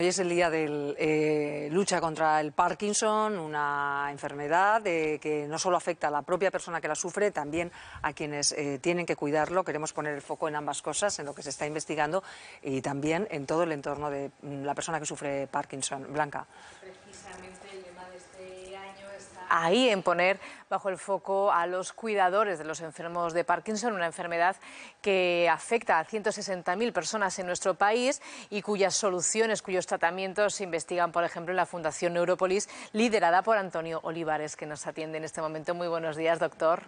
es el día de lucha contra el Parkinson, una enfermedad que no solo afecta a la propia persona que la sufre, también a quienes tienen que cuidarlo. Queremos poner el foco en ambas cosas, en lo que se está investigando y también en todo el entorno de la persona que sufre Parkinson. Blanca. Precisamente el lema de este año está ahí, en poner bajo el foco a los cuidadores de los enfermos de Parkinson, una enfermedad que afecta a 160.000 personas en nuestro país y cuyas soluciones, cuyos tratamientos se investigan, por ejemplo, en la Fundación Neuropolis, liderada por Antonio Olivares, que nos atiende en este momento. Muy buenos días, doctor.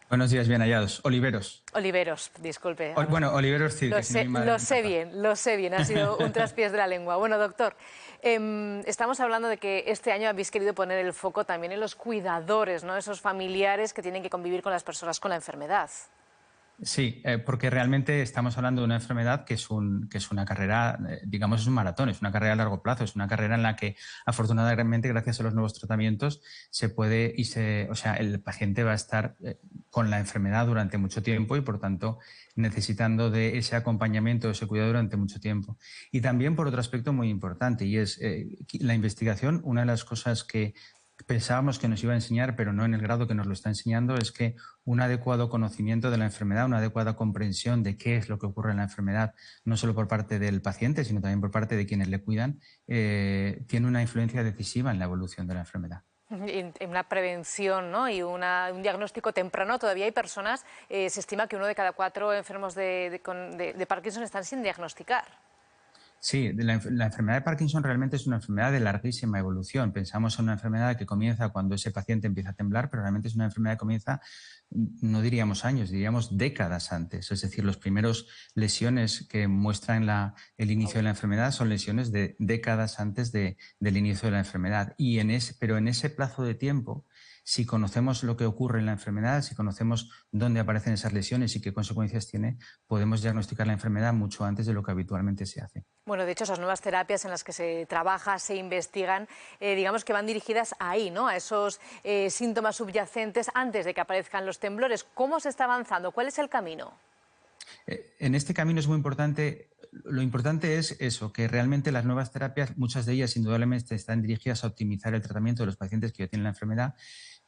Buenos días, bien hallados. Oliveros. Oliveros, disculpe. Bueno, Oliveros sí, que si no mi madre Lo sé bien, ha sido un traspiés de la lengua. Bueno, doctor, estamos hablando de que este año habéis querido poner el foco también en los cuidadores, ¿no? Esos familiares que tienen que convivir con las personas con la enfermedad. Sí, porque realmente estamos hablando de una enfermedad que es una carrera, digamos, es un maratón, es una carrera a largo plazo, es una carrera en la que afortunadamente gracias a los nuevos tratamientos se puede o sea, el paciente va a estar con la enfermedad durante mucho tiempo y por tanto necesitando de ese acompañamiento, ese cuidado durante mucho tiempo. Y también por otro aspecto muy importante y es la investigación, una de las cosas que pensábamos que nos iba a enseñar, pero no en el grado que nos lo está enseñando, es que un adecuado conocimiento de la enfermedad, una adecuada comprensión de qué es lo que ocurre en la enfermedad, no solo por parte del paciente, sino también por parte de quienes le cuidan, tiene una influencia decisiva en la evolución de la enfermedad. En una prevención, ¿no? Y un diagnóstico temprano. Todavía hay personas, se estima que 1 de cada 4 enfermos de Parkinson están sin diagnosticar. Sí, la enfermedad de Parkinson realmente es una enfermedad de larguísima evolución. Pensamos en una enfermedad que comienza cuando ese paciente empieza a temblar, pero realmente es una enfermedad que comienza, no diríamos años, diríamos décadas antes. Es decir, los primeros lesiones que muestran el inicio de la enfermedad son lesiones de décadas antes del inicio de la enfermedad. Pero en ese plazo de tiempo, si conocemos lo que ocurre en la enfermedad, si conocemos dónde aparecen esas lesiones y qué consecuencias tiene, podemos diagnosticar la enfermedad mucho antes de lo que habitualmente se hace. Bueno, de hecho, esas nuevas terapias en las que se trabaja, se investigan, digamos que van dirigidas ahí, ¿no? A esos síntomas subyacentes antes de que aparezcan los temblores. ¿Cómo se está avanzando? ¿Cuál es el camino? En este camino es muy importante, lo importante es eso, que realmente las nuevas terapias, muchas de ellas indudablemente están dirigidas a optimizar el tratamiento de los pacientes que ya tienen la enfermedad,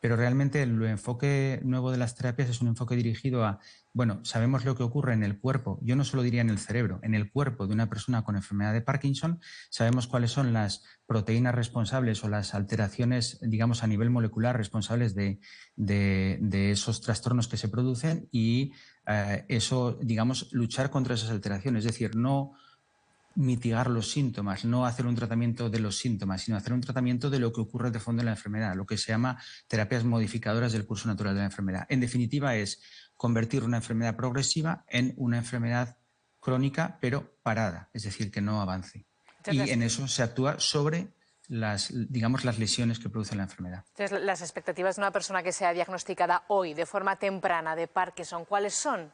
pero realmente el enfoque nuevo de las terapias es un enfoque dirigido a, bueno, sabemos lo que ocurre en el cuerpo, yo no solo diría en el cerebro, en el cuerpo de una persona con enfermedad de Parkinson, sabemos cuáles son las proteínas responsables o las alteraciones, digamos, a nivel molecular responsables de esos trastornos que se producen y eso, digamos, luchar contra esas alteraciones, es decir, no mitigar los síntomas, no hacer un tratamiento de los síntomas, sino hacer un tratamiento de lo que ocurre de fondo en la enfermedad, lo que se llama terapias modificadoras del curso natural de la enfermedad. En definitiva, es convertir una enfermedad progresiva en una enfermedad crónica, pero parada, es decir, que no avance. Y en eso se actúa sobre las lesiones que produce la enfermedad. Entonces, las expectativas de una persona que sea diagnosticada hoy de forma temprana de Parkinson, ¿cuáles son?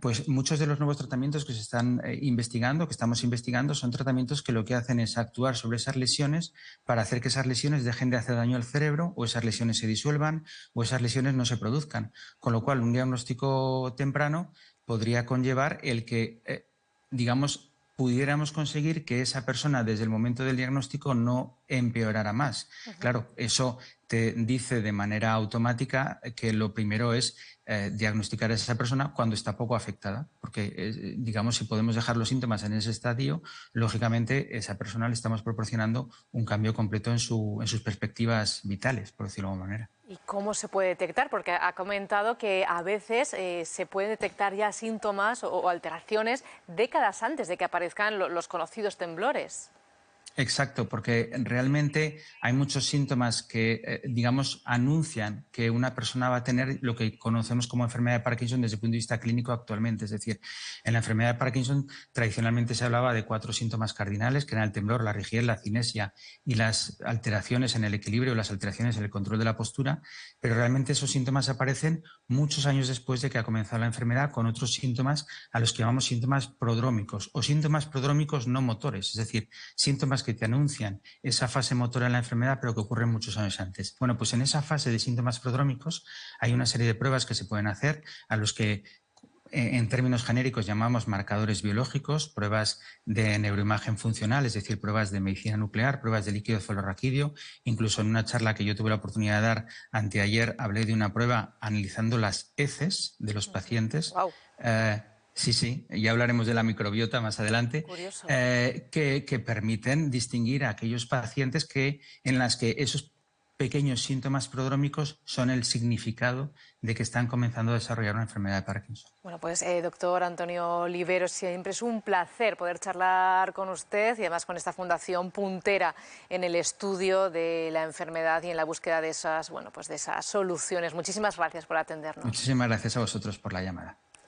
Pues muchos de los nuevos tratamientos que se están investigando, que estamos investigando, son tratamientos que lo que hacen es actuar sobre esas lesiones para hacer que esas lesiones dejen de hacer daño al cerebro o esas lesiones se disuelvan o esas lesiones no se produzcan. Con lo cual, un diagnóstico temprano podría conllevar el que, digamos, pudiéramos conseguir que esa persona desde el momento del diagnóstico no empeorara más. Claro, eso te dice de manera automática que lo primero es diagnosticar a esa persona cuando está poco afectada, porque, digamos, si podemos dejar los síntomas en ese estadio, lógicamente a esa persona le estamos proporcionando un cambio completo en sus perspectivas vitales, por decirlo de alguna manera. ¿Y cómo se puede detectar? Porque ha comentado que a veces se pueden detectar ya síntomas o alteraciones décadas antes de que aparezcan los conocidos temblores. Exacto, porque realmente hay muchos síntomas que, digamos, anuncian que una persona va a tener lo que conocemos como enfermedad de Parkinson desde el punto de vista clínico actualmente. Es decir, en la enfermedad de Parkinson tradicionalmente se hablaba de 4 síntomas cardinales, que eran el temblor, la rigidez, la cinesia y las alteraciones en el equilibrio, las alteraciones en el control de la postura, pero realmente esos síntomas aparecen muchos años después de que ha comenzado la enfermedad con otros síntomas a los que llamamos síntomas prodrómicos o síntomas prodrómicos no motores, es decir, síntomas que te anuncian esa fase motora en la enfermedad, pero que ocurren muchos años antes. Bueno, pues en esa fase de síntomas prodrómicos hay una serie de pruebas que se pueden hacer a los que en términos genéricos llamamos marcadores biológicos, pruebas de neuroimagen funcional, es decir, pruebas de medicina nuclear, pruebas de líquido cefalorraquídeo. Incluso en una charla que yo tuve la oportunidad de dar anteayer hablé de una prueba analizando las heces de los pacientes. Wow. Sí, ya hablaremos de la microbiota más adelante, que permiten distinguir a aquellos pacientes en las que esos pequeños síntomas prodrómicos son el significado de que están comenzando a desarrollar una enfermedad de Parkinson. Bueno, pues doctor Antonio Oliveros, siempre es un placer poder charlar con usted y además con esta fundación puntera en el estudio de la enfermedad y en la búsqueda de esas, bueno, pues de esas soluciones. Muchísimas gracias por atendernos. Muchísimas gracias a vosotros por la llamada.